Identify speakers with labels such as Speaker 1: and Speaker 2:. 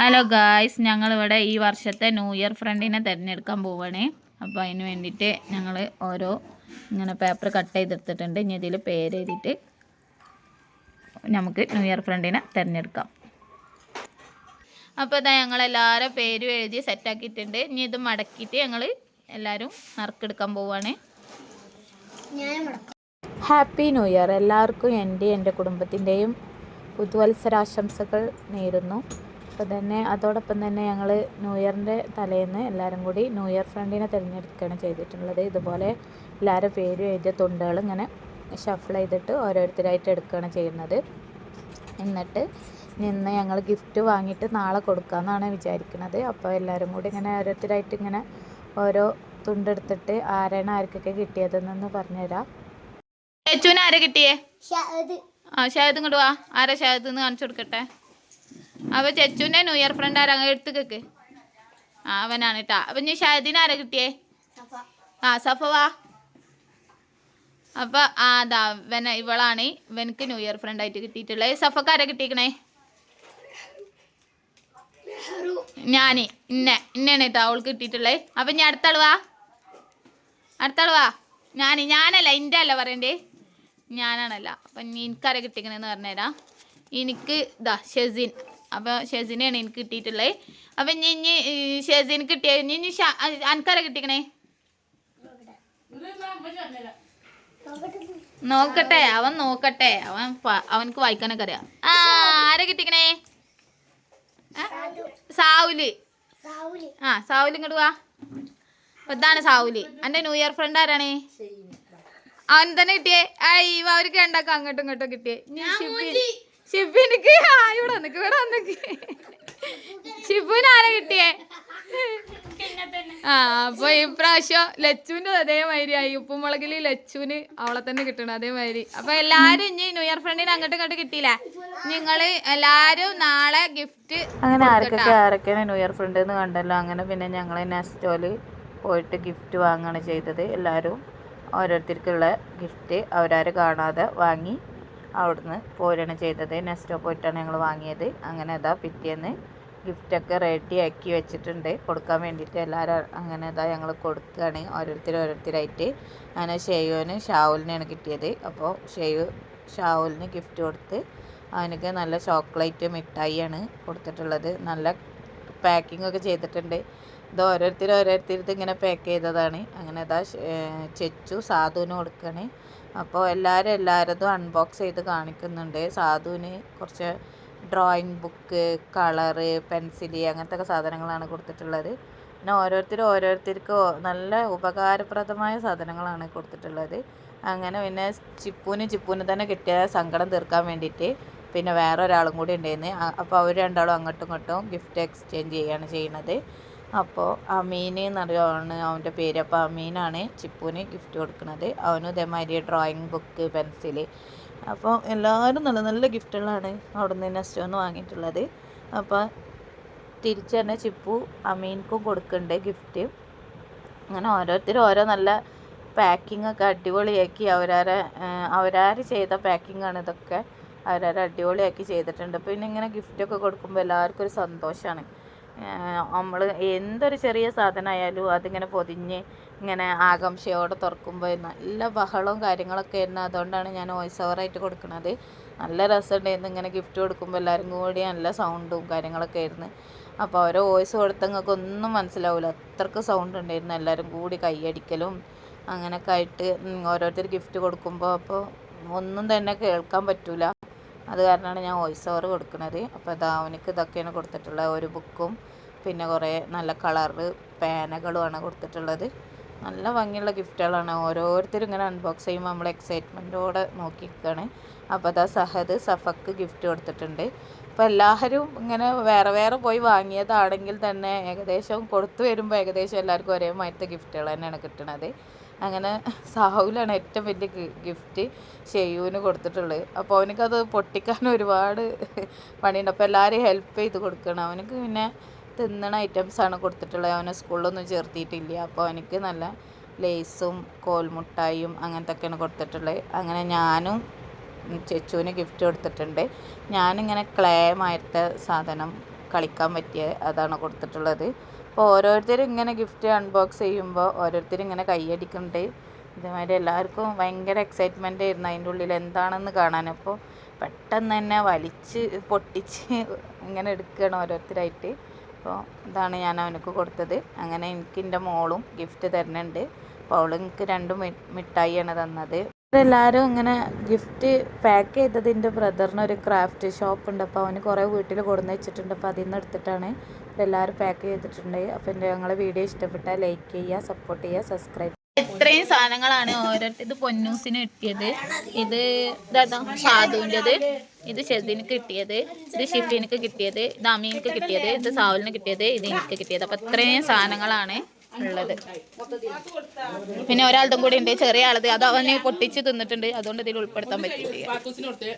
Speaker 1: Hello guys, ഞങ്ങളിവിടെ ഈ വർഷത്തെ ന്യൂ ഇയർ ഫ്രണ്ടിനെ തിരഞ്ഞെടുക്കാൻ പോവുകയാണ്. അപ്പോൾ അതിന് വേണ്ടിയിട്ട് ഞങ്ങൾ ഓരോ ഇങ്ങനെ പേപ്പർ കട്ട് ചെയ്തെടുത്തിട്ടുണ്ട്. ഇനി ഇതിൽ പേര് എഴുതിയിട്ട് നമുക്ക് ന്യൂ ഇയർ ഫ്രണ്ടിനെ തിരഞ്ഞെടുക്കാം. അപ്പോൾ ഇതാ ഞങ്ങളെല്ലാവരും പേരും എഴുതി സെറ്റാക്കിയിട്ടുണ്ട്. ഇനി ഇത് മടക്കിയിട്ട് ഞങ്ങൾ എല്ലാവരും നറുക്കെടുക്കാൻ പോവുകയാണ്. ഹാപ്പി ന്യൂ ഇയർ എല്ലാവർക്കും എൻ്റെ കുടുംബത്തിൻ്റെയും പുതുവത്സരാശംസകൾ നേരുന്നു. അപ്പോൾ തന്നെ അതോടൊപ്പം തന്നെ ഞങ്ങൾ ന്യൂ ഇയറിൻ്റെ തലേന്ന് എല്ലാവരും കൂടി ന്യൂ ഇയർ ഫ്രണ്ടിനെ തിരഞ്ഞെടുക്കുകയാണ് ചെയ്തിട്ടുള്ളത്. ഇതുപോലെ എല്ലാവരും പേരും എഴുതിയ തുണ്ടുകൾ ഇങ്ങനെ ഷഫിൾ ചെയ്തിട്ട് ഓരോരുത്തരായിട്ട് എടുക്കുകയാണ് ചെയ്യുന്നത്. എന്നിട്ട് ഇന്ന് ഞങ്ങൾ ഗിഫ്റ്റ് വാങ്ങിയിട്ട് നാളെ കൊടുക്കാമെന്നാണ് വിചാരിക്കുന്നത്. അപ്പോൾ എല്ലാവരും കൂടി ഇങ്ങനെ ഓരോരുത്തരായിട്ട് ഇങ്ങനെ ഓരോ തുണ്ടെടുത്തിട്ട് ആരാണ് ആർക്കൊക്കെ കിട്ടിയതെന്നൊന്ന് പറഞ്ഞുതരാം. ചേച്ചൂന് ആരെ കിട്ടിയേ? ഷാഹിദ് ഇങ്ങോട്ട് വാ. ആരാ ഷാഹിദ് എന്ന് കാണിച്ചു കൊടുക്കട്ടെ. അപ്പോൾ ചെച്ചുവിൻ്റെ ന്യൂ ഇയർ ഫ്രണ്ട് ആരാ? എടുത്തുക്ക്. അവനാണ് കേട്ടാ. അപ്പം ഇനി ഷാഹിദിന് ആരാ കിട്ടിയേ? സഫ വാ. അപ്പം അതാ ഇവളാണ് ഇവനക്ക് ന്യൂ ഇയർ ഫ്രണ്ട് ആയിട്ട് കിട്ടിയിട്ടുള്ളത്. സഫക്ക് ആരാ കിട്ടിക്കണേ? ഇന്നാണ് കേട്ടോ അവൾക്ക് കിട്ടിയിട്ടുള്ളത്. അപ്പം ഇനി അടുത്താൾ വാ. ഞാനല്ല എൻ്റെ അല്ല പറയണ്ടേ, ഞാനാണല്ല. അപ്പം ഇനി എനിക്കാരാ കിട്ടിക്കണേന്ന് പറഞ്ഞുതരാം. എനിക്ക് ഇതാ ഷെസിൻ. അപ്പോൾ ഷെസിനെയാണ് എനിക്ക് കിട്ടിയിട്ടുള്ളത്. അപ്പം ഇനി ഷെസിന് കിട്ടിയ ഇനി അനക്കാരാ കിട്ടിക്കണേ? നോക്കട്ടെ, അവൻ നോക്കട്ടെ. അവനക്ക് വായിക്കാനൊക്കെ അറിയാം. ആരാ കിട്ടിക്കണേ? സാവുല്. സാവുല് ഇങ്ങോട്ട് വാ. അപ്പം ഇതാണ് സാവുല്. എൻ്റെ ന്യൂ ഇയർ ഫ്രണ്ട് ആരാണ്? അവൻ തന്നെ കിട്ടിയേ. അവർക്ക് രണ്ടാക്കും അങ്ങോട്ടും ഇങ്ങോട്ടും കിട്ടിയേ. ഷിബിനിക്ക് ഇവിടെ വന്നിക്ക്. ഷിബുവിന് ആരാ കിട്ടിയേ? അപ്പൊ ഇപ്രാവശ്യം ലച്ചുവിന്റെ അതേമാതിരി ആയി. ഉപ്പുമുളകില് ലച്ചുവിന് അവളെ തന്നെ കിട്ടണം അതേമാതിരി. അപ്പൊ എല്ലാരും ഇനി ന്യൂ ഇയർ ഫ്രണ്ടിന് അങ്ങോട്ടും ഇങ്ങോട്ടും കിട്ടിയില്ലേ? നിങ്ങള് എല്ലാരും നാളെ ഗിഫ്റ്റ് അങ്ങനെ ആരൊക്കെയാണ് ന്യൂ ഇയർ ഫ്രണ്ട് എന്ന് കണ്ടല്ലോ. അങ്ങനെ പിന്നെ ഞങ്ങള് നെസ്റ്റോല് പോയിട്ട് ഗിഫ്റ്റ് വാങ്ങുകയാണ് ചെയ്തത്. എല്ലാവരും ഓരോരുത്തർക്കുള്ള ഗിഫ്റ്റ് അവരാരും കാണാതെ വാങ്ങി അവിടുന്ന് പോരുകയാണ് ചെയ്തത്. നെക്സ്റ്റ് പോയിട്ടാണ് ഞങ്ങൾ വാങ്ങിയത്. അങ്ങനെ അതാ പിറ്റേന്ന് ഗിഫ്റ്റൊക്കെ റെഡിയാക്കി വെച്ചിട്ടുണ്ട് കൊടുക്കാൻ വേണ്ടിയിട്ട്. എല്ലാവരും അങ്ങനെ അതാ ഞങ്ങൾ കൊടുക്കുകയാണ് ഓരോരുത്തരായിട്ട്. അങ്ങനെ ഷെയ്യുവിന് ഷാവുലിനെയാണ് കിട്ടിയത്. അപ്പോൾ ഷാവുലിന് ഗിഫ്റ്റ് കൊടുത്ത് അവനക്ക് നല്ല ചോക്ലേറ്റ് മിഠായിയാണ് കൊടുത്തിട്ടുള്ളത്. നല്ല പാക്കിംഗ് ഒക്കെ ചെയ്തിട്ടുണ്ട്. ഇത് ഓരോരുത്തർ ഇങ്ങനെ പാക്ക് ചെയ്തതാണ്. അങ്ങനെ അതാ ചെച്ചു സാധുവിന് കൊടുക്കുകയാണ്. അപ്പോൾ എല്ലാവരതും അൺബോക്സ് ചെയ്ത് കാണിക്കുന്നുണ്ട്. സാധുവിന് കുറച്ച് ഡ്രോയിങ് ബുക്ക്, കളറ്, പെൻസില് അങ്ങനത്തെ സാധനങ്ങളാണ് കൊടുത്തിട്ടുള്ളത്. പിന്നെ ഓരോരുത്തർക്ക് നല്ല ഉപകാരപ്രദമായ സാധനങ്ങളാണ് കൊടുത്തിട്ടുള്ളത്. അങ്ങനെ പിന്നെ ചിപ്പൂന് തന്നെ കിട്ടിയ സങ്കടം തീർക്കാൻ വേണ്ടിയിട്ട് പിന്നെ വേറെ ഒരാളും കൂടി ഉണ്ടായിരുന്നു. അപ്പോൾ അവർ രണ്ടാളും അങ്ങോട്ടും ഇങ്ങോട്ടും ഗിഫ്റ്റ് എക്സ്ചേഞ്ച് ചെയ്യുകയാണ് ചെയ്യുന്നത്. അപ്പോൾ അമീന് എന്നറിയാണ് അവൻ്റെ പേര്. അപ്പോൾ അമീനാണ് ചിപ്പുവിന് ഗിഫ്റ്റ് കൊടുക്കുന്നത്. അവനും ഇതേമാതിരി ഡ്രോയിങ് ബുക്ക്, പെൻസില്. അപ്പോൾ എല്ലാവരും നല്ല നല്ല ഗിഫ്റ്റുകളാണ് അവിടെ നിന്ന് നെസ്റ്റോന്ന് വാങ്ങിയിട്ടുള്ളത്. അപ്പോൾ തിരിച്ച് തന്നെ ചിപ്പു അമീൻക്കും കൊടുക്കുന്നുണ്ട് ഗിഫ്റ്റ്. അങ്ങനെ ഓരോരുത്തരും ഓരോ നല്ല പാക്കിങ്ങൊക്കെ അടിപൊളിയാക്കി അവരാര് ചെയ്ത പാക്കിങ്ങാണ് ഇതൊക്കെ. അടിപൊളിയാക്കി ചെയ്തിട്ടുണ്ട്. പിന്നെ ഇങ്ങനെ ഗിഫ്റ്റൊക്കെ കൊടുക്കുമ്പോൾ എല്ലാവർക്കും ഒരു സന്തോഷമാണ്. നമ്മൾ എന്തൊരു ചെറിയ സാധനമായാലും അതിങ്ങനെ പൊതിഞ്ഞ് ഇങ്ങനെ ആകാംക്ഷയോടെ തുറക്കുമ്പോൾ നല്ല ബഹളവും കാര്യങ്ങളൊക്കെ ആയിരുന്നു. അതുകൊണ്ടാണ് ഞാൻ വോയിസ് ഓവറായിട്ട് കൊടുക്കുന്നത്. നല്ല രസമുണ്ടായിരുന്നു ഇങ്ങനെ ഗിഫ്റ്റ് കൊടുക്കുമ്പോൾ എല്ലാവരും കൂടി നല്ല സൗണ്ടും കാര്യങ്ങളൊക്കെ ആയിരുന്നു. അപ്പോൾ ഓരോ വോയിസ് കൊടുത്തങ്ങൾക്ക് ഒന്നും മനസ്സിലാവില്ല, അത്രക്ക് സൗണ്ട് ഉണ്ടായിരുന്നു. എല്ലാവരും കൂടി കൈയടിക്കലും അങ്ങനെയൊക്കെ ആയിട്ട് ഓരോരുത്തർ ഗിഫ്റ്റ് കൊടുക്കുമ്പോൾ അപ്പോൾ ഒന്നും തന്നെ കേൾക്കാൻ പറ്റില്ല. അത് കാരണമാണ് ഞാൻ വോയിസ് ഓവർ കൊടുക്കുന്നത്. അപ്പോൾ അവനക്ക് ഇതൊക്കെയാണ് കൊടുത്തിട്ടുള്ളത്. ഒരു ബുക്കും പിന്നെ കുറേ നല്ല കളറ് പേനകളുമാണ് കൊടുത്തിട്ടുള്ളത്. നല്ല ഭംഗിയുള്ള ഗിഫ്റ്റുകളാണ്. ഓരോരുത്തരും ഇങ്ങനെ അൺബോക്സ് ചെയ്യുമ്പോൾ നമ്മൾ എക്സൈറ്റ്മെൻറ്റോടെ നോക്കിയിരിക്കുകയാണ്. അപ്പോൾ സഫക്ക് ഗിഫ്റ്റ് കൊടുത്തിട്ടുണ്ട്. അപ്പോൾ എല്ലാവരും ഇങ്ങനെ വേറെ വേറെ പോയി വാങ്ങിയതാണെങ്കിൽ തന്നെ ഏകദേശം കൊടുത്തു വരുമ്പോൾ ഏകദേശം എല്ലാവർക്കും ഒരേ മാറ്റത്തെ ഗിഫ്റ്റുകൾ തന്നെയാണ് കിട്ടുന്നത്. അങ്ങനെ സാഹുലാണ് ഏറ്റവും വലിയ ഗിഫ്റ്റ് ഷെയ്യുവിന് കൊടുത്തിട്ടുള്ളത്. അപ്പോൾ അവനക്കത് പൊട്ടിക്കാൻ ഒരുപാട് പണിയുണ്ട്. അപ്പോൾ എല്ലാവരും ഹെൽപ്പ് ചെയ്ത് കൊടുക്കണം. അവനക്ക് പിന്നെ തിന്നണ ഐറ്റംസാണ് കൊടുത്തിട്ടുള്ളത്. അവനെ സ്കൂളിലൊന്നും ചേർത്തിയിട്ടില്ല. അപ്പോൾ അവനക്ക് നല്ല ലേസും കോൽമുട്ടായും അങ്ങനത്തെ ഒക്കെയാണ് കൊടുത്തിട്ടുള്ളത്. അങ്ങനെ ഞാനും ചെച്ചുവിന് ഗിഫ്റ്റ് കൊടുത്തിട്ടുണ്ട്. ഞാനിങ്ങനെ ക്ലേ മായത്തെ സാധനം കളിക്കാൻ പറ്റിയ അതാണ് കൊടുത്തിട്ടുള്ളത്. അപ്പോൾ ഓരോരുത്തരും ഇങ്ങനെ ഗിഫ്റ്റ് അൺബോക്സ് ചെയ്യുമ്പോൾ ഓരോരുത്തരും ഇങ്ങനെ കൈയടിക്കുന്നുണ്ട്. ഇതേമാതിരി എല്ലാവർക്കും ഭയങ്കര എക്സൈറ്റ്മെൻ്റ് ആയിരുന്നു അതിൻ്റെ ഉള്ളിൽ എന്താണെന്ന് കാണാൻ. അപ്പോൾ പെട്ടെന്ന് തന്നെ വലിച്ച് പൊട്ടിച്ച് ഇങ്ങനെ എടുക്കുകയാണ് ഓരോരുത്തരായിട്ട്. അപ്പോൾ ഇതാണ് ഞാൻ അവനക്ക് കൊടുത്തത്. അങ്ങനെ എനിക്ക് എൻ്റെ മോളും ഗിഫ്റ്റ് തരുന്നുണ്ട്. അപ്പോൾ അവൾ എനിക്ക് 2 മിഠായിയാണ് തന്നത്. എല്ലാവരും ഇങ്ങനെ ഗിഫ്റ്റ് പാക്ക് ചെയ്തത് എൻ്റെ ബ്രദറിന് ഒരു ക്രാഫ്റ്റ് ഷോപ്പ് ഉണ്ട്. അപ്പോൾ അവന് കുറേ വീട്ടിൽ കൊടുന്ന് വെച്ചിട്ടുണ്ട്. അപ്പോൾ അതിൽ നിന്ന് എടുത്തിട്ടാണ് എല്ലാവരും പാക്ക് ചെയ്തിട്ടുണ്ട്. അപ്പോൾ ഞങ്ങളെ വീഡിയോ ഇഷ്ടപ്പെട്ടാൽ ലൈക്ക് ചെയ്യുക, സപ്പോർട്ട് ചെയ്യുക, സബ്സ്ക്രൈബ്. ഇത്രയും സാധനങ്ങളാണ് ഓരോരുത്തർ. ഇത് പൊന്നൂസിന് കിട്ടിയത്, ഇത് ഷാദുവിൻ്റെത്, ഇത് ഷെസിനിക്ക് കിട്ടിയത്, ഇത് ഷിഫീനിക്ക് കിട്ടിയത്, ഇത് അമീനിക്ക് കിട്ടിയത്, ഇത് സാവലിന് കിട്ടിയത്, ഇത് എനിക്ക് കിട്ടിയത്. അപ്പോൾ ഇത്രയും സാധനങ്ങളാണ് ഉള്ളത്. പിന്നെ ഒരാളുടെ കൂടി ഉണ്ട്, ചെറിയ ആളത്. അത് അവന് പൊട്ടിച്ച് തിന്നിട്ടുണ്ട്, അതുകൊണ്ട് ഇതിൽ ഉൾപ്പെടുത്താൻ പറ്റിയില്ല.